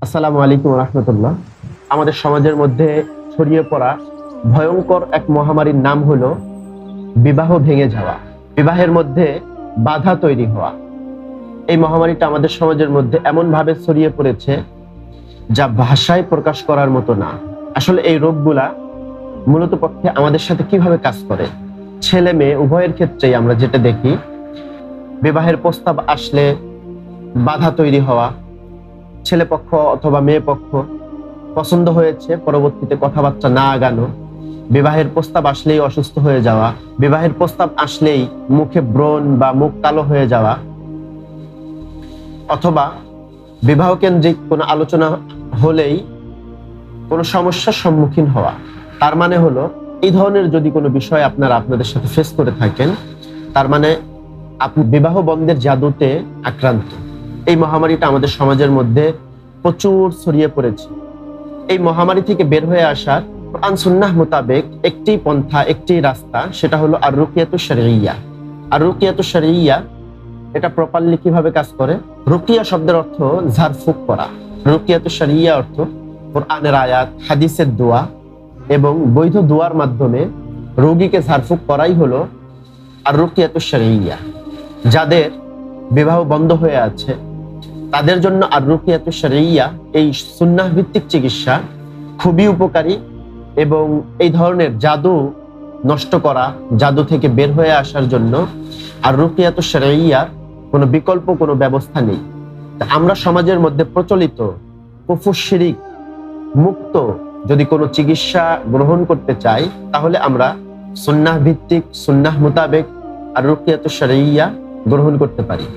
আসসালামু আলাইকুম রহমতুল্লাহ। আমাদের সমাজের মধ্যে ছড়িয়ে পড়া ভয়ঙ্কর এক মহামারীর নাম হলো বিবাহ ভেঙে যাওয়া, বিবাহের মধ্যে বাধা তৈরি হওয়া। এই মহামারীটা আমাদের সমাজের মধ্যে এমন ভাবে ছড়িয়ে পড়েছে যা ভাষায় প্রকাশ করার মতো না। আসলে এই রোগগুলা মূলত পক্ষে আমাদের সাথে কিভাবে কাজ করে, ছেলে মেয়ে উভয়ের ক্ষেত্রেই আমরা যেটা দেখি, বিবাহের প্রস্তাব আসলে বাধা তৈরি হওয়া, ছেলে পক্ষ অথবা মেয়ে পক্ষ পছন্দ হয়েছে, পরবর্তীতে কথাবার্তা না আগানো, বিবাহের প্রস্তাব আসলেই অসুস্থ হয়ে যাওয়া, বিবাহের প্রস্তাব আসলেই মুখে ব্রণ বা মুখ কালো হয়ে যাওয়া, অথবা বিবাহ কেন্দ্রিক কোনো আলোচনা হলেই কোনো সমস্যার সম্মুখীন হওয়া। তার মানে হলো, এই ধরনের যদি কোনো বিষয় আপনাদের সাথে ফেস করে থাকেন, তার মানে আপনি বিবাহ বন্ধের জাদুতে আক্রান্ত। এই মহামারীটা আমাদের সমাজের মধ্যে প্রচুর ছড়িয়ে পড়েছে। এই মহামারী থেকে বের হয়ে আসার কোরআন সুন্নাহ মোতাবেক একটি পন্থা, একটি রাস্তা, সেটা হলো আর রুকিয়াতুশ শরঈয়া। আর রুকিয়াতুশ শরঈয়া এটা প্রপারলি কিভাবে কাজ করে? রুকিয়া শব্দের অর্থ ঝাড়ফুঁক করা। রুকিয়াতুশ শরঈয়া অর্থ কোরআনের আয়াত, হাদিসের দোয়া এবং বৈধ দোয়ার মাধ্যমে রোগীকে ঝাড়ফুঁক করাই হলো আর রুকিয়াতুশ শরঈয়া। যাদের বিবাহ বন্ধ হয়ে আছে তাদের জন্য আর রুকিয়াতুশ শরঈয়া, এই সুন্নাহ ভিত্তিক চিকিৎসা খুবই উপকারী। এবং এই ধরনের জাদু নষ্ট করা, জাদু থেকে বের হয়ে আসার জন্য আর রুকিয়াতুশ শরঈয়ার কোনো বিকল্প কোনো ব্যবস্থা নেই। আমরা সমাজের মধ্যে প্রচলিত কুফর শিরিক মুক্ত যদি কোনো চিকিৎসা গ্রহণ করতে চাই, তাহলে আমরা সুন্নাহ ভিত্তিক, সুন্নাহ মোতাবেক আর রুকিয়াতুশ শরঈয়া গ্রহণ করতে পারি।